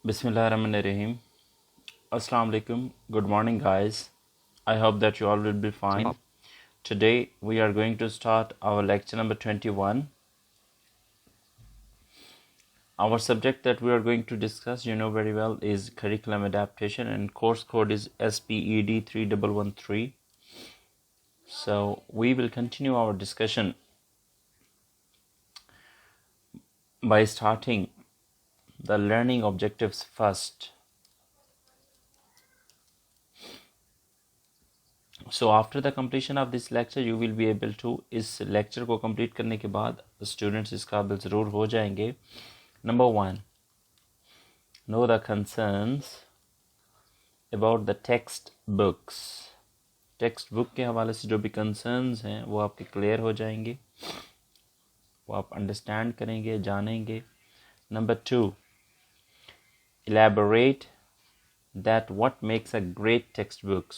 Bismillahirrahmanirrahim. Assalamu alaikum. Good morning, guys. I hope that you all will be fine. Today we are going to start our lecture number 21. Our subject that we are going to discuss, you know very well, is curriculum adaptation, and course code is SPED 3113. So we will continue our discussion by starting the learning objectives first. So after the completion of this lecture you will be able to, इस lecture को complete करने के बाद students इस काबिल ज़रूर हो जाएंगे. Number 1, know the concerns about the text books. Text book के हवाले से जो भी concerns हैं वो आपके clear हो जाएंगे, वो आप understand करेंगे, जानेंगे. Number 2, elaborate that what makes a great textbooks.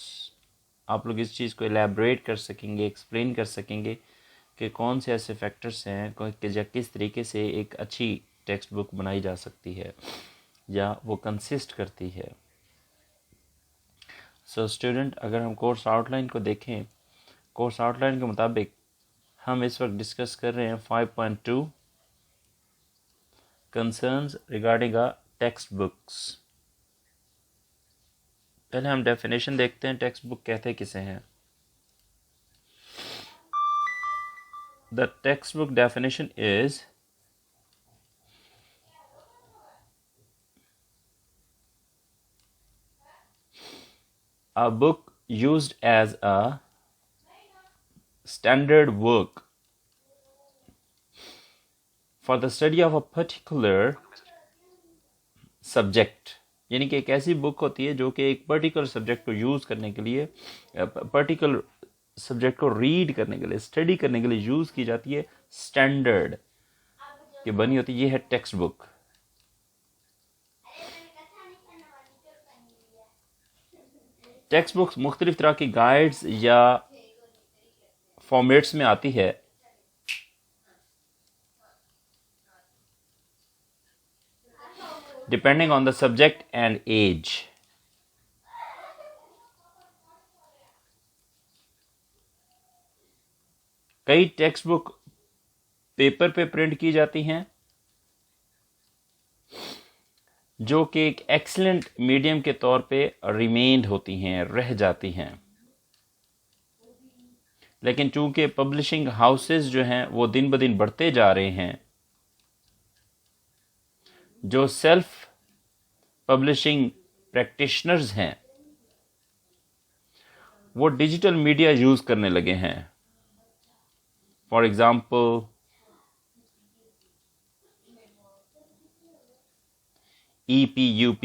आप लोग इस चीज़ को एलैबोरेट कर सकेंगे, एक्सप्लेन कर सकेंगे कि कौन से ऐसे फैक्टर्स हैं कि किस तरीके से एक अच्छी टेक्स्ट बुक बनाई जा सकती है या वो कंसिस्ट करती है. सो स्टूडेंट, अगर हम कोर्स आउटलाइन को देखें, कोर्स आउटलाइन के मुताबिक हम इस वक्त डिस्कस कर रहे हैं 5.2 concerns regarding a text books. पहले हम डेफिनेशन देखते हैं टेक्स्ट बुक कहते किसे हैं. The text book definition is a book used as a standard work for the study of a particular subject. यानी कि एक ऐसी बुक होती है जो कि एक पर्टिकुलर सब्जेक्ट को यूज़ करने के लिए, पर्टिकुलर सब्जेक्ट को रीड करने के लिए, स्टडी करने के लिए यूज़ की जाती है, स्टैंडर्ड की बनी होती है. ये है टेक्स्ट बुक. टेक्स्ट बुक्स मुख्तलिफ तरह की गाइड्स या फॉर्मेट्स में आती है. Depending on the subject and age. कई टेक्स्ट बुक पेपर पे प्रिंट की जाती हैं जो कि एक एक्सीलेंट मीडियम के तौर पे रिमेन्ड होती हैं, रह जाती हैं. लेकिन चूंकि पब्लिशिंग हाउसेस जो हैं वो दिन ब दिन बढ़ते जा रहे हैं, जो सेल्फ पब्लिशिंग प्रैक्टिशनर्स हैं वो डिजिटल मीडिया यूज़ करने लगे हैं. For example EPUB,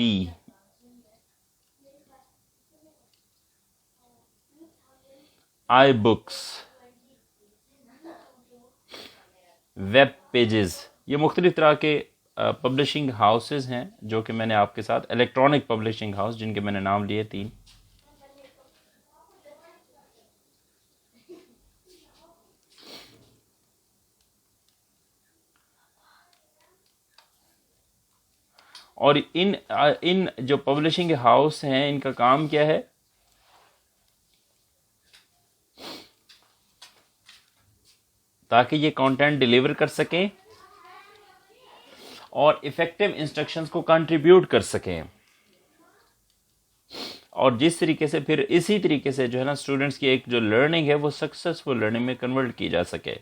iBooks, web pages, ये मुख्तलिफ तरह के पब्लिशिंग हाउसेस हैं जो कि मैंने आपके साथ, इलेक्ट्रॉनिक पब्लिशिंग हाउस जिनके मैंने नाम लिए 3. और इन जो पब्लिशिंग हाउस हैं इनका काम क्या है, ताकि ये कंटेंट डिलीवर कर सकें और इफेक्टिव इंस्ट्रक्शंस को कंट्रीब्यूट कर सकें, और जिस तरीके से फिर इसी तरीके से जो है ना स्टूडेंट्स की एक जो लर्निंग है वो सक्सेसफुल लर्निंग में कन्वर्ट की जा सके.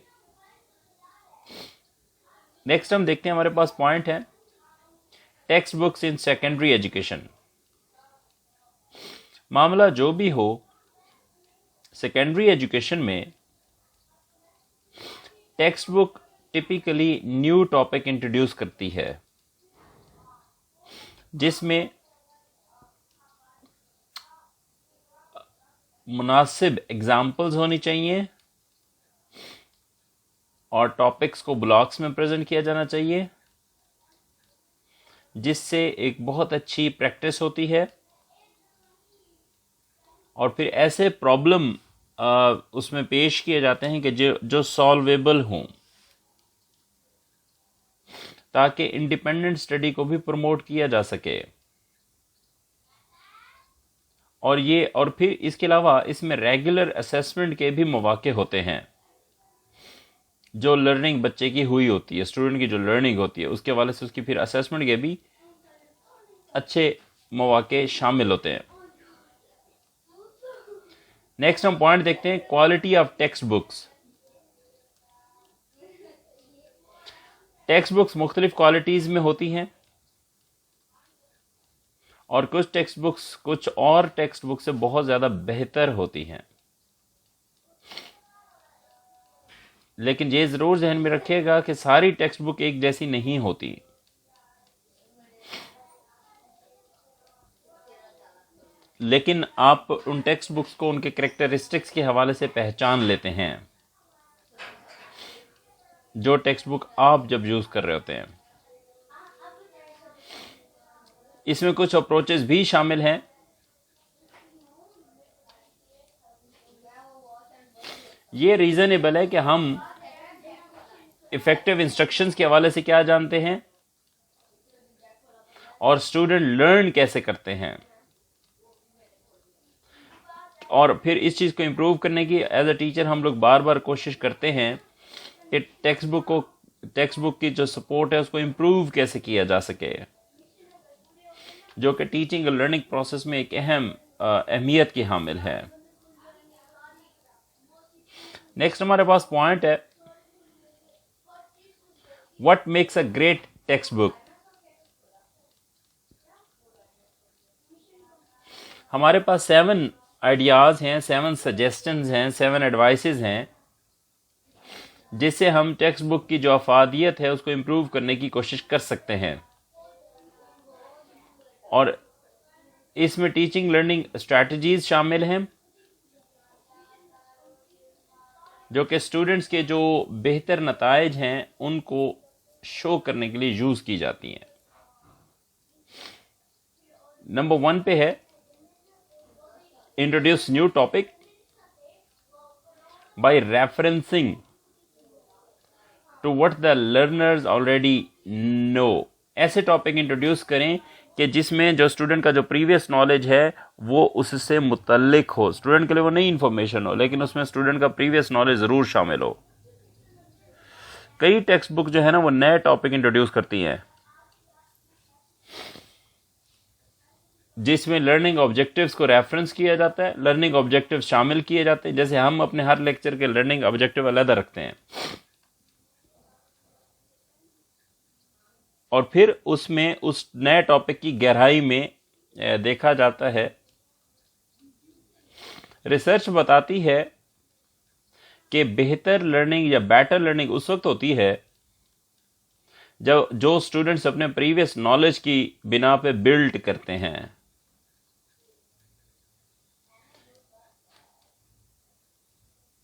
नेक्स्ट हम देखते हैं, हमारे पास पॉइंट है text books in secondary education. मामला जो भी हो, सेकेंडरी एजुकेशन में text book typically new topic introduce करती है जिसमें मुनासिब एग्जाम्पल्स होनी चाहिए और टॉपिक्स को ब्लॉक्स में प्रेजेंट किया जाना चाहिए, जिससे एक बहुत अच्छी प्रैक्टिस होती है. और फिर ऐसे प्रॉब्लम उसमें पेश किए जाते हैं कि जो सॉल्वेबल हों. ताकि इंडिपेंडेंट स्टडी को भी प्रमोट किया जा सके। और फिर इसके अलावा इसमें रेगुलर असेसमेंट के भी मौके होते हैं। जो लर्निंग बच्चे की हुई होती है, स्टूडेंट की जो लर्निंग होती है, उसके हवाले से उसकी फिर असेसमेंट के भी अच्छे मौके शामिल होते हैं। नेक्स्ट हम पॉइंट देखते हैं, quality of text books. Text books मुख्तलिफ क्वालिटीज में होती हैं और कुछ टेक्स्ट बुक्स से बहुत ज्यादा बेहतर होती हैं। लेकिन ये जरूर ध्यान में रखिएगा कि सारी टेक्स्ट बुक एक जैसी नहीं होती। लेकिन आप उन टेक्स्ट बुक्स को उनके कैरेक्टरिस्टिक्स के हवाले से पहचान लेते हैं जो टेक्स्ट बुक आप जब यूज कर रहे होते हैं। इसमें कुछ अप्रोचेस भी शामिल हैं। ये रीजनेबल है कि हम इफेक्टिव इंस्ट्रक्शंस के हवाले से क्या जानते हैं और स्टूडेंट लर्न कैसे करते हैं, और फिर इस चीज को इंप्रूव करने की एज अ टीचर हम लोग बार बार कोशिश करते हैं कि टेक्स्ट बुक की जो सपोर्ट है उसको इंप्रूव कैसे किया जा सके, जो कि टीचिंग और लर्निंग प्रोसेस में एक अहम अहमियत की हामिल है। नेक्स्ट हमारे पास पॉइंट है, what makes a great text book. हमारे पास 7 आइडियाज हैं, 7 सजेशंस हैं, 7 एडवाइसेस हैं जिससे हम टेक्स्ट बुक की जो अफादियत है उसको इंप्रूव करने की कोशिश कर सकते हैं। और इसमें टीचिंग लर्निंग स्ट्रैटेजीज शामिल हैं जो कि स्टूडेंट्स के जो बेहतर नताइज हैं उनको शो करने के लिए यूज की जाती हैं। नंबर 1 पे है, introduce new topic by referencing to what the learners already know. ऐसे टॉपिक इंट्रोड्यूस करें कि जिसमें जो स्टूडेंट का जो प्रीवियस नॉलेज है वो उससे मुतल्लिक हो, स्टूडेंट के लिए वो नई इंफॉर्मेशन हो लेकिन उसमें स्टूडेंट का प्रीवियस नॉलेज जरूर शामिल हो। कई टेक्स्ट बुक जो है ना वो नए टॉपिक इंट्रोड्यूस करती हैं जिसमें लर्निंग ऑब्जेक्टिव्स को रेफरेंस किया जाता है, लर्निंग ऑब्जेक्टिव शामिल किए जाते हैं। जैसे हम अपने हर लेक्चर के लर्निंग ऑब्जेक्टिव अलग रखते हैं और फिर उसमें उस नए टॉपिक की गहराई में देखा जाता है। रिसर्च बताती है कि बेहतर लर्निंग या बेटर लर्निंग उस वक्त होती है जब जो स्टूडेंट्स अपने प्रीवियस नॉलेज की बिना पे बिल्ड करते हैं।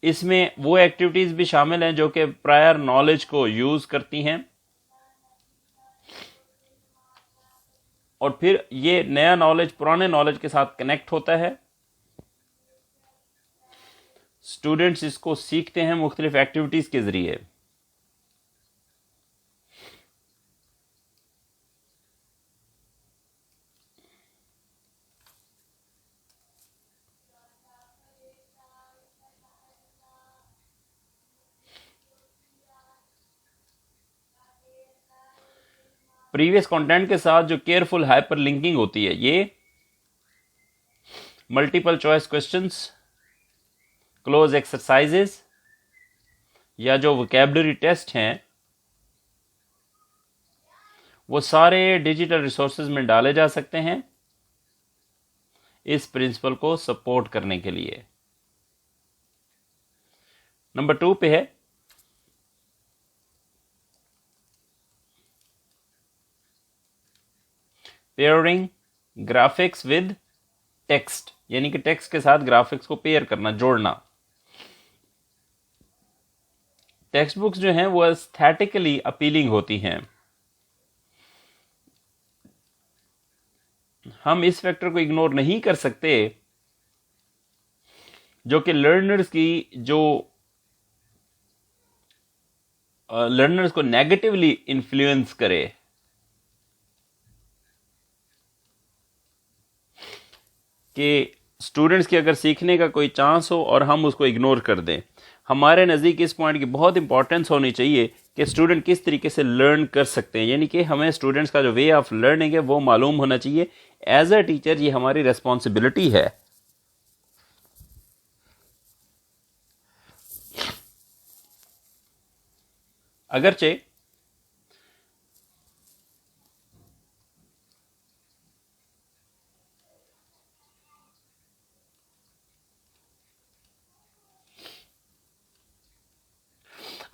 इसमें वो एक्टिविटीज भी शामिल हैं जो कि प्रायर नॉलेज को यूज करती हैं और फिर ये नया नॉलेज पुराने नॉलेज के साथ कनेक्ट होता है। स्टूडेंट्स इसको सीखते हैं मुख्तलिफ एक्टिविटीज के जरिए। प्रीवियस कंटेंट के साथ जो केयरफुल हाइपर लिंकिंग होती है, ये multiple choice questions, close exercises या जो वोकैबुलरी टेस्ट हैं वो सारे डिजिटल रिसोर्सेज में डाले जा सकते हैं इस प्रिंसिपल को सपोर्ट करने के लिए। नंबर 2 पे है, पेयरिंग ग्राफिक्स विद टेक्स्ट, यानी कि टेक्स्ट के साथ ग्राफिक्स को पेयर करना, जोड़ना। टेक्स्ट बुक्स जो हैं वो एस्थेटिकली अपीलिंग होती हैं। हम इस फैक्टर को इग्नोर नहीं कर सकते जो कि लर्नर्स की जो लर्नर्स को नेगेटिवली इन्फ्लुएंस करे, कि स्टूडेंट्स की अगर सीखने का कोई चांस हो और हम उसको इग्नोर कर दें। हमारे नज़दीक इस पॉइंट की बहुत इंपॉर्टेंस होनी चाहिए कि स्टूडेंट किस तरीके से लर्न कर सकते हैं, यानी कि हमें स्टूडेंट्स का जो वे ऑफ लर्निंग है वो मालूम होना चाहिए। एज अ टीचर ये हमारी रेस्पॉन्सिबिलिटी है। अगरचे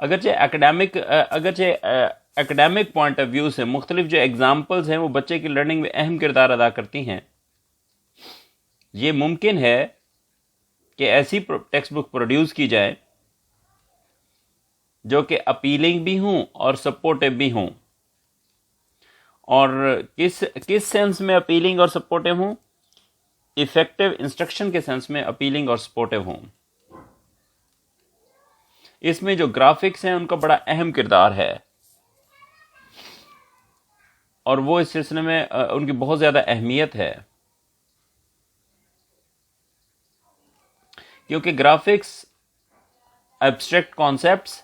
अगरचे एकेडमिक पॉइंट ऑफ व्यू से मुख्तलिफ जो एग्जाम्पल्स हैं वो बच्चे की लर्निंग में अहम किरदार अदा करती हैं। ये मुमकिन है कि ऐसी टेक्स्ट बुक प्रोड्यूस की जाए जो कि अपीलिंग भी हों और सपोर्टिव भी हों। और किस सेंस में अपीलिंग और सपोर्टिव हों? इफेक्टिव इंस्ट्रक्शन के सेंस में अपीलिंग और सपोर्टिव हों। इसमें जो ग्राफिक्स हैं उनका बड़ा अहम किरदार है और वो इस सिलसिले में उनकी बहुत ज़्यादा अहमियत है, क्योंकि ग्राफिक्स एब्स्ट्रैक्ट कॉन्सेप्ट्स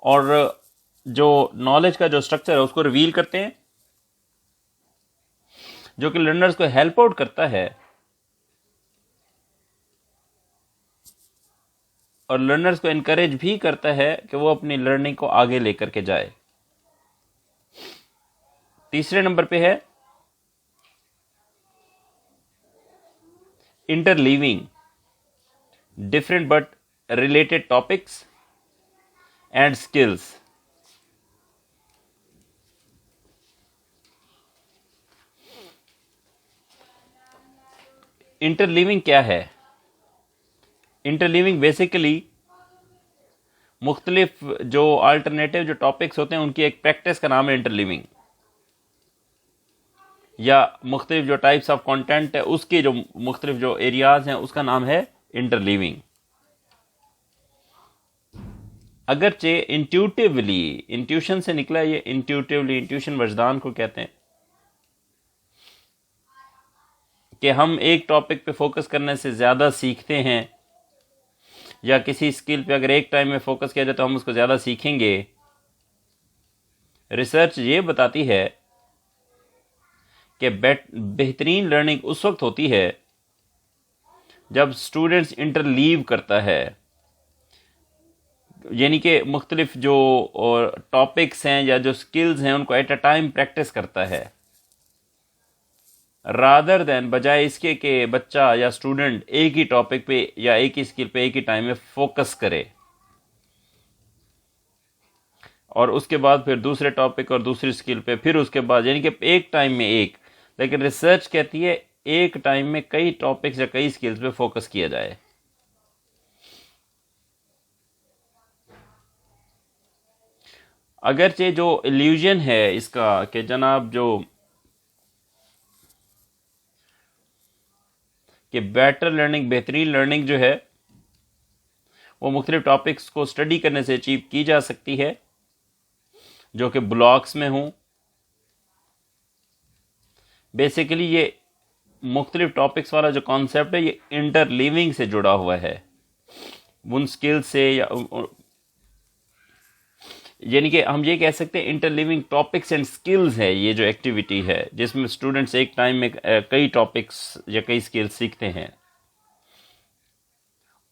और जो नॉलेज का जो स्ट्रक्चर है उसको रिवील करते हैं, जो कि लर्नर्स को हेल्प आउट करता है और लर्नर्स को इनकरेज भी करता है कि वो अपनी लर्निंग को आगे लेकर के जाए। तीसरे नंबर पे है interleaving different but related topics and skills. Interleaving क्या है? इंटरलीविंग बेसिकली मुख्तलिफ जो अल्टरनेटिव जो टॉपिक्स होते हैं उनकी एक प्रैक्टिस का नाम है इंटरलीविंग, या मुख्तलिफ जो टाइप्स ऑफ कंटेंट है उसके जो मुख्तलिफ जो एरियाज हैं उसका नाम है इंटरलीविंग। अगरचे इंट्यूटिवली, इंट्यूशन से निकला ये इंट्यूटिवली, इंट्यूशन वजदान को कहते हैं कि हम एक टॉपिक पे फोकस करने से ज़्यादा सीखते हैं, या किसी स्किल पे अगर एक टाइम में फोकस किया जाए तो हम उसको ज़्यादा सीखेंगे। रिसर्च ये बताती है कि बेहतरीन लर्निंग उस वक्त होती है जब स्टूडेंट्स इंटरलीव करता है, यानी कि मुख्तलिफ जो टॉपिक्स हैं या जो स्किल्स हैं उनको एट अ टाइम प्रैक्टिस करता है, रादर देन बजाय इसके कि बच्चा या स्टूडेंट एक ही टॉपिक पे या एक ही स्किल पे एक ही टाइम में फोकस करे और उसके बाद फिर दूसरे टॉपिक और दूसरी स्किल पे, फिर उसके बाद, यानी कि एक टाइम में एक। लेकिन रिसर्च कहती है एक टाइम में कई टॉपिक्स या कई स्किल्स पे फोकस किया जाए। अगरचे जो इल्यूजन है इसका कि जनाब जो कि बेटर लर्निंग, बेहतरीन लर्निंग जो है वो मुख्तलिफ टॉपिक्स को स्टडी करने से अचीव की जा सकती है जो कि ब्लॉक्स में हों। बेसिकली ये मुख्तलिफ टॉपिक्स वाला जो कॉन्सेप्ट है ये इंटरलीविंग से जुड़ा हुआ है उन स्किल से, या यानी कि हम ये कह सकते हैं इंटरलीविंग टॉपिक्स एंड स्किल्स है ये जो एक्टिविटी है जिसमें स्टूडेंट्स एक टाइम में कई टॉपिक्स या कई स्किल्स सीखते हैं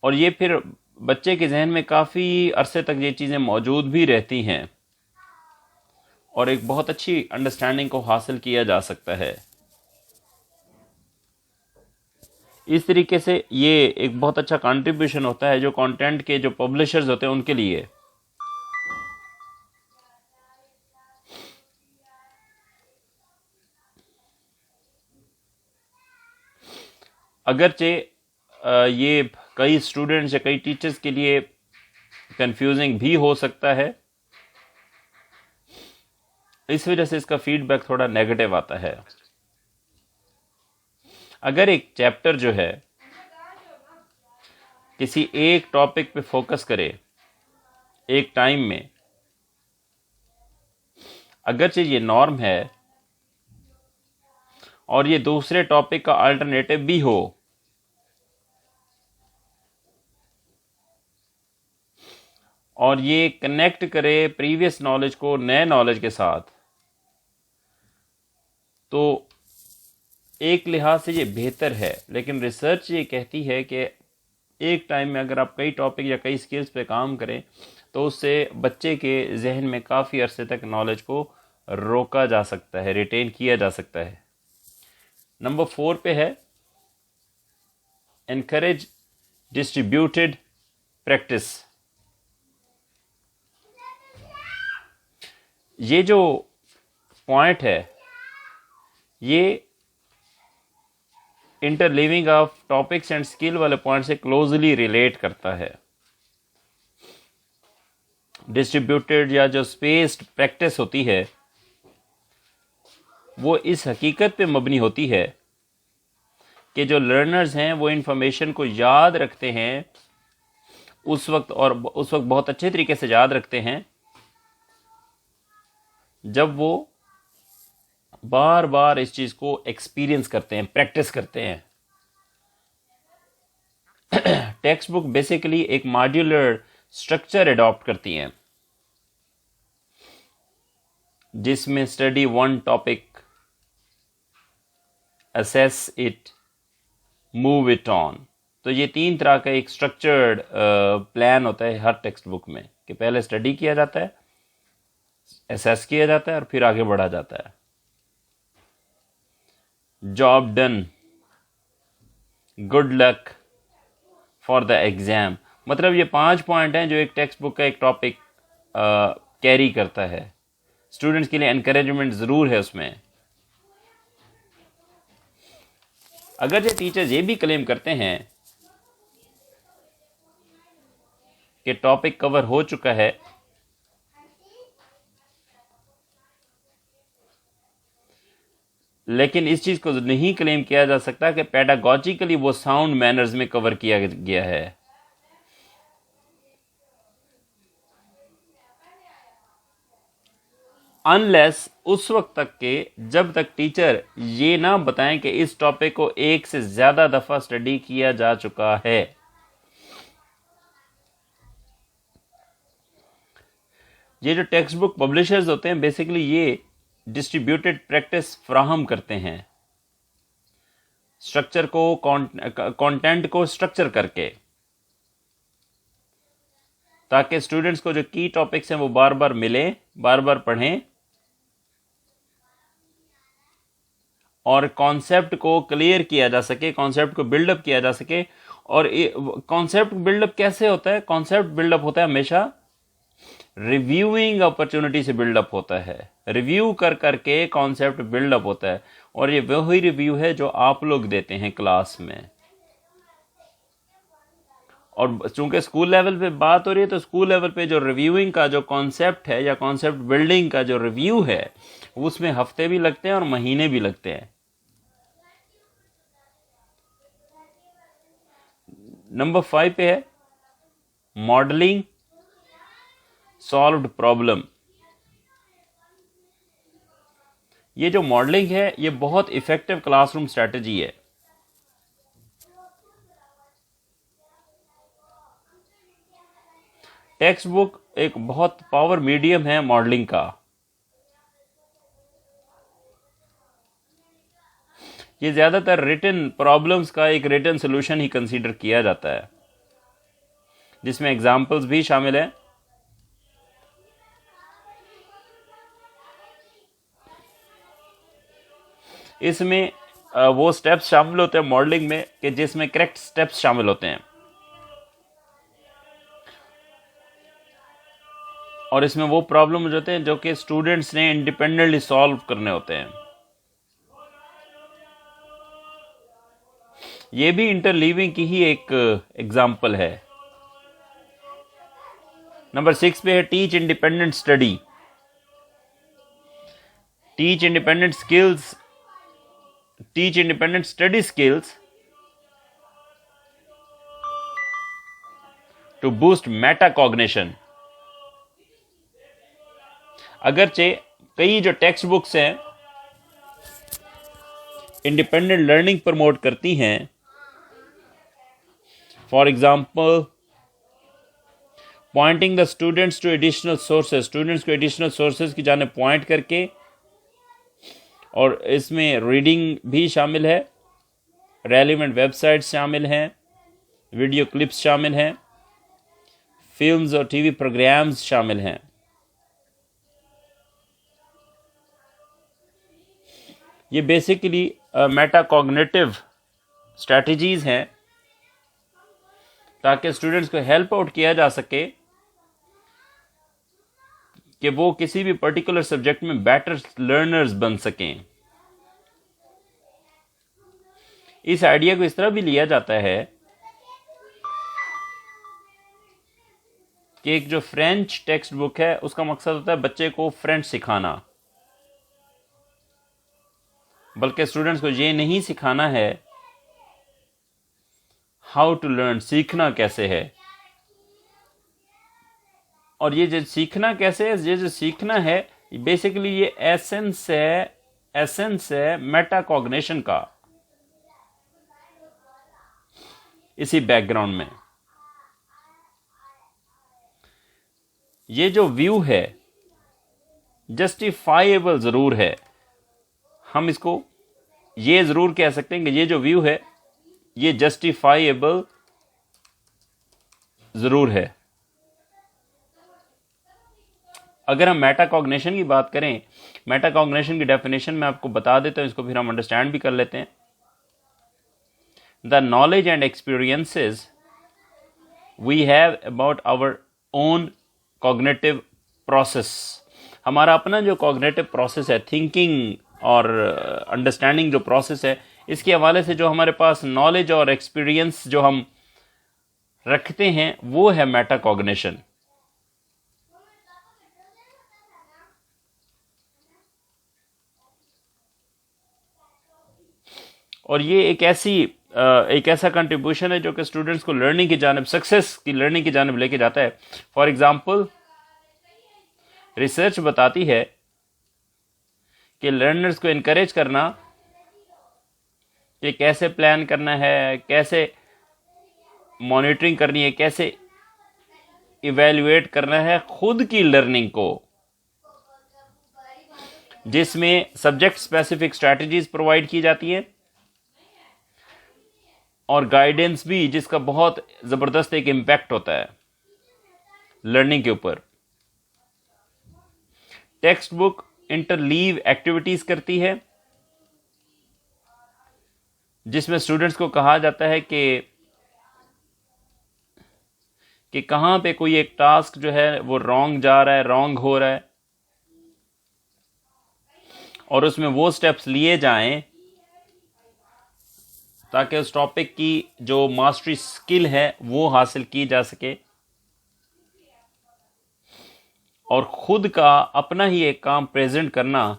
और ये फिर बच्चे के जहन में काफ़ी अरसे तक ये चीज़ें मौजूद भी रहती हैं और एक बहुत अच्छी अंडरस्टैंडिंग को हासिल किया जा सकता है। इस तरीके से ये एक बहुत अच्छा कंट्रीब्यूशन होता है जो कंटेंट के जो पब्लिशर्स होते हैं उनके लिए। अगरचे ये कई स्टूडेंट्स या कई टीचर्स के लिए कंफ्यूजिंग भी हो सकता है, इस वजह से इसका फीडबैक थोड़ा नेगेटिव आता है। अगर एक चैप्टर जो है किसी एक टॉपिक पे फोकस करे, एक टाइम में, अगरचे ये नॉर्म है और ये दूसरे टॉपिक का अल्टरनेटिव भी हो, और ये कनेक्ट करे प्रीवियस नॉलेज को नए नॉलेज के साथ, तो एक लिहाज से ये बेहतर है। लेकिन रिसर्च ये कहती है कि एक टाइम में अगर आप कई टॉपिक या कई स्किल्स पे काम करें तो उससे बच्चे के जहन में काफ़ी अरसे तक नॉलेज को रोका जा सकता है, रिटेन किया जा सकता है। नंबर 4 पे है एनकरेज डिस्ट्रीब्यूटेड प्रैक्टिस। ये जो पॉइंट है ये इंटरलिविंग ऑफ टॉपिक्स एंड स्किल वाले पॉइंट से क्लोजली रिलेट करता है। डिस्ट्रीब्यूटेड या जो स्पेस्ड प्रैक्टिस होती है वो इस हकीकत पे मबनी होती है कि जो लर्नर्स हैं वो इंफॉर्मेशन को याद रखते हैं उस वक्त, और उस वक्त बहुत अच्छे तरीके से याद रखते हैं जब वो बार बार इस चीज़ को एक्सपीरियंस करते हैं, प्रैक्टिस करते हैं। टेक्स्ट बुक बेसिकली एक मॉड्यूलर स्ट्रक्चर अडॉप्ट करती हैं जिसमें study one topic, assess it, move it on. तो ये 3 तरह का एक स्ट्रक्चर्ड प्लान होता है हर टेक्स्ट बुक में कि पहले स्टडी किया जाता है, असेस किया जाता है और फिर आगे बढ़ा जाता है। Job done, good luck for the exam. मतलब ये 5 पॉइंट हैं जो एक टेक्स्ट बुक का एक टॉपिक कैरी करता है। स्टूडेंट्स के लिए एनकरेजमेंट ज़रूर है उसमें। अगर जो टीचर्स ये भी क्लेम करते हैं कि टॉपिक कवर हो चुका है, लेकिन इस चीज़ को नहीं क्लेम किया जा सकता कि पेडागॉजिकली वो साउंड मैनर्स में कवर किया गया है। अनलेस उस वक्त तक के जब तक टीचर ये ना बताएं कि इस टॉपिक को 1 से ज़्यादा दफ़ा स्टडी किया जा चुका है। ये जो टेक्स्ट बुक पब्लिशर्स होते हैं बेसिकली ये डिस्ट्रीब्यूटेड प्रैक्टिस फ्राहम करते हैं, स्ट्रक्चर को, कंटेंट को स्ट्रक्चर करके, ताकि स्टूडेंट्स को जो की टॉपिक्स हैं वो बार बार मिलें, बार बार पढ़ें और कॉन्सेप्ट को क्लियर किया जा सके, कॉन्सेप्ट को बिल्डअप किया जा सके। और कॉन्सेप्ट बिल्डअप कैसे होता है? कॉन्सेप्ट बिल्डअप होता है हमेशा रिव्यूइंग अपॉर्चुनिटी से बिल्डअप होता है। रिव्यू कर करके कॉन्सेप्ट बिल्डअप होता है, और ये वही रिव्यू है जो आप लोग देते हैं क्लास में। और चूंकि स्कूल लेवल पे बात हो रही है तो स्कूल लेवल पे जो रिव्यूइंग का जो कॉन्सेप्ट है या कॉन्सेप्ट बिल्डिंग का जो रिव्यू है उसमें हफ्ते भी लगते हैं और महीने भी लगते हैं। नंबर 5 पे है मॉडलिंग सॉल्व्ड प्रॉब्लम। ये जो मॉडलिंग है ये बहुत इफेक्टिव क्लासरूम स्ट्रेटजी है। टेक्स्ट बुक एक बहुत पावर मीडियम है मॉडलिंग का। ये ज्यादातर रिटन प्रॉब्लम्स का एक रिटन सोल्यूशन ही कंसीडर किया जाता है, जिसमें एग्जाम्पल्स भी शामिल हैं। इसमें वो स्टेप्स शामिल होते हैं मॉडलिंग में कि जिसमें करेक्ट स्टेप्स शामिल होते हैं, और इसमें वो प्रॉब्लम होते हैं जो कि स्टूडेंट्स ने इंडिपेंडेंटली सॉल्व करने होते हैं। ये भी इंटरलीविंग की ही एक एग्जाम्पल है। नंबर 6 पे है teach independent study. Teach independent skills, teach independent study skills to boost metacognition. अगरचे कई जो टेक्स्ट बुक्स हैं इंडिपेंडेंट लर्निंग प्रमोट करती हैं, for example pointing the students to additional sources, students को एडिशनल सोर्सेज की जाने पॉइंट करके, और इसमें रीडिंग भी शामिल है, रेलिवेंट वेबसाइट्स शामिल हैं, वीडियो क्लिप्स शामिल हैं, फिल्म्स और टीवी प्रोग्राम्स शामिल हैं। ये बेसिकली मेटाकॉग्निटिव स्ट्रैटेजीज हैं ताकि स्टूडेंट्स को हेल्प आउट किया जा सके कि वो किसी भी पर्टिकुलर सब्जेक्ट में बेटर लर्नर्स बन सकें। इस आइडिया को इस तरह भी लिया जाता है कि एक जो फ्रेंच टेक्स्ट बुक है उसका मकसद होता है बच्चे को फ्रेंच सिखाना, बल्कि स्टूडेंट्स को ये नहीं सिखाना है हाउ टू लर्न, सीखना कैसे है। और ये जो सीखना कैसे है, ये जो सीखना है बेसिकली ये एसेंस है मेटाकॉग्निशन का इसी बैकग्राउंड में। ये जो व्यू है जस्टिफाइएबल जरूर है, हम इसको ये जरूर कह सकते हैं कि ये जो व्यू है ये जस्टिफाइएबल जरूर है। अगर हम मेटाकॉग्निशन की बात करें, मेटाकॉग्निशन की डेफिनेशन मैं आपको बता देता हूं, इसको फिर हम अंडरस्टैंड भी कर लेते हैं। The knowledge and experiences we have about our own cognitive process, हमारा अपना जो कॉग्निटिव प्रोसेस है, थिंकिंग और अंडरस्टैंडिंग जो प्रोसेस है, इसके हवाले से जो हमारे पास नॉलेज और एक्सपीरियंस जो हम रखते हैं वो है मेटाकॉग्निशन। और ये एक ऐसा कंट्रीब्यूशन है जो कि स्टूडेंट्स को लर्निंग की जानिब, सक्सेस की लर्निंग की जानिब लेके जाता है। फॉर एग्जाम्पल रिसर्च बताती है कि लर्नर्स को इनकरेज करना कि कैसे प्लान करना है, कैसे मॉनिटरिंग करनी है, कैसे इवैल्यूएट करना है खुद की लर्निंग को, जिसमें सब्जेक्ट स्पेसिफिक स्ट्रैटेजीज प्रोवाइड की जाती हैं और गाइडेंस भी, जिसका बहुत जबरदस्त एक इम्पैक्ट होता है लर्निंग के ऊपर। टेक्स्ट बुक इंटरलीव एक्टिविटीज करती है जिसमें स्टूडेंट्स को कहा जाता है कि कहां पे कोई एक टास्क जो है वो रॉन्ग जा रहा है, रॉन्ग हो रहा है, और उसमें वो स्टेप्स लिए जाएं ताकि उस टॉपिक की जो मास्टरी स्किल है वो हासिल की जा सके, और खुद का अपना ही एक काम प्रेजेंट करना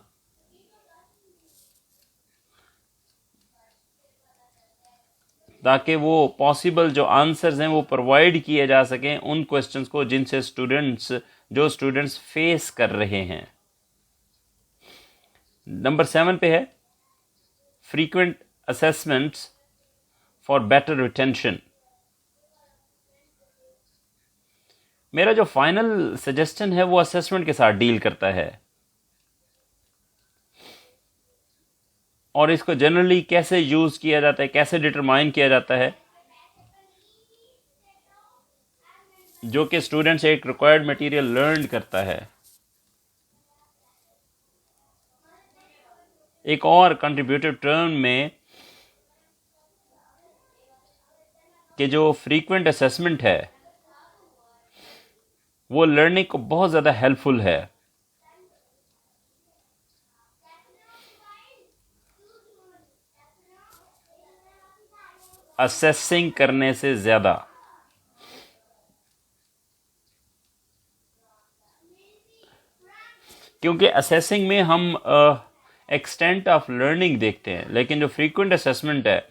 ताकि वो पॉसिबल जो आंसर्स हैं वो प्रोवाइड किए जा सकें उन क्वेश्चंस को जिनसे स्टूडेंट्स फेस कर रहे हैं। नंबर 7 पे है frequent assessments for better retention. मेरा जो फाइनल सजेशन है वो असेसमेंट के साथ डील करता है, और इसको जनरली कैसे यूज किया जाता है, कैसे डिटरमाइन किया जाता है, जो कि स्टूडेंट से एक रिक्वायर्ड मटेरियल लर्न करता है। एक और कंट्रीब्यूटिव टर्म में कि जो फ्रीक्वेंट असेसमेंट है वो लर्निंग को बहुत ज्यादा हेल्पफुल है। असेसिंग करने से ज्यादा, क्योंकि असेसिंग में हम एक्सटेंट ऑफ लर्निंग देखते हैं, लेकिन जो फ्रीक्वेंट असेसमेंट है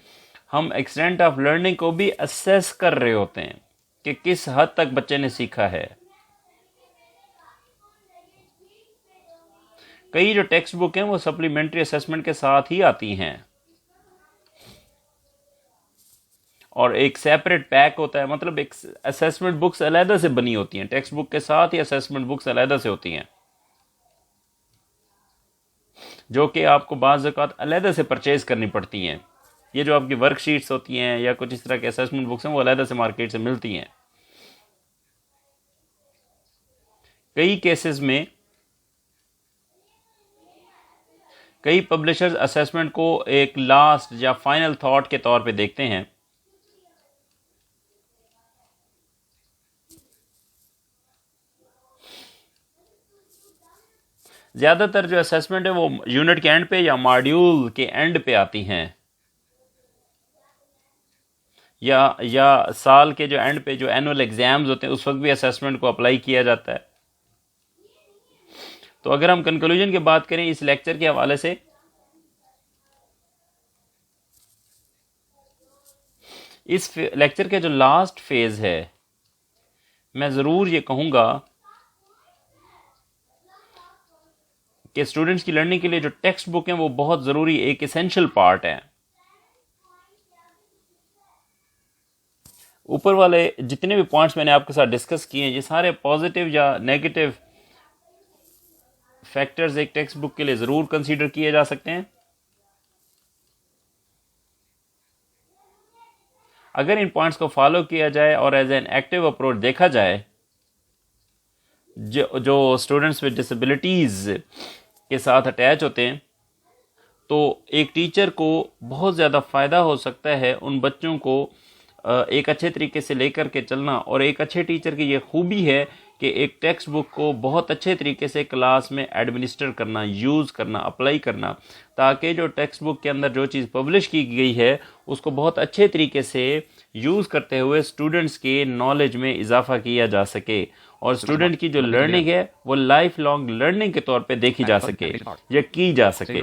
हम एक्सटेंट ऑफ लर्निंग को भी असेस कर रहे होते हैं कि किस हद तक बच्चे ने सीखा है। कई जो टेक्स्ट बुक हैं वो सप्लीमेंट्री असेसमेंट के साथ ही आती हैं और एक सेपरेट पैक होता है, मतलब एक असेसमेंट बुक्स अलहदा से बनी होती हैं, टेक्स्ट बुक के साथ ही असेसमेंट बुक्स अलहदा से होती हैं, जो कि आपको बाज़ औक़ात अलहदा से परचेज़ करनी पड़ती हैं। ये जो आपकी वर्कशीट्स होती हैं या कुछ इस तरह के असेसमेंट बुक्स हैं वो अलहदा से मार्केट से मिलती हैं। कई केसेस में कई पब्लिशर्स असेसमेंट को एक लास्ट या फाइनल थॉट के तौर पे देखते हैं। ज़्यादातर जो असेसमेंट है वो यूनिट के एंड पे या मॉड्यूल के एंड पे आती हैं, या साल के जो एंड पे जो एनुअल एग्जाम्स होते हैं उस वक्त भी असेसमेंट को अप्लाई किया जाता है। तो अगर हम कंक्लूजन की बात करें इस लेक्चर के हवाले से, इस लेक्चर के जो लास्ट फेज है, मैं ज़रूर ये कहूँगा कि स्टूडेंट्स की लर्निंग के लिए जो टेक्स्ट बुक हैं वो बहुत ज़रूरी एक एसेंशियल पार्ट है। ऊपर वाले जितने भी पॉइंट्स मैंने आपके साथ डिस्कस किए हैं ये सारे पॉजिटिव या नेगेटिव फैक्टर्स एक टेक्स्ट बुक के लिए ज़रूर कंसीडर किए जा सकते हैं। अगर इन पॉइंट्स को फॉलो किया जाए और एज एन एक्टिव अप्रोच देखा जाए, जो स्टूडेंट्स विद डिसेबिलिटीज़ के साथ अटैच होते हैं, तो एक टीचर को बहुत ज़्यादा फ़ायदा हो सकता है उन बच्चों को एक अच्छे तरीके से लेकर के चलना। और एक अच्छे टीचर की ये खूबी है कि एक टेक्स्ट बुक को बहुत अच्छे तरीके से क्लास में एडमिनिस्टर करना, यूज़ करना, अप्लाई करना, ताकि जो टेक्स्ट बुक के अंदर जो चीज़ पब्लिश की गई है उसको बहुत अच्छे तरीके से यूज़ करते हुए स्टूडेंट्स के नॉलेज में इजाफा किया जा सके और स्टूडेंट की जो लर्निंग है वो लाइफ लॉन्ग लर्निंग के तौर पे देखी जा सके या की जा सके।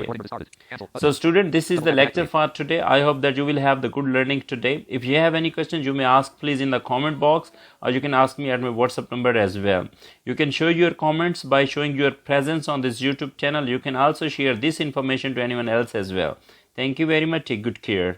So student, this is the lecture for today. I hope that you will have the good learning today. If you have any questions, you may ask please in the comment box, or you can ask me at my WhatsApp number as well. You can show your comments by showing your presence on this YouTube channel. You can also share this information to anyone else as well. Thank you very much. Take good care.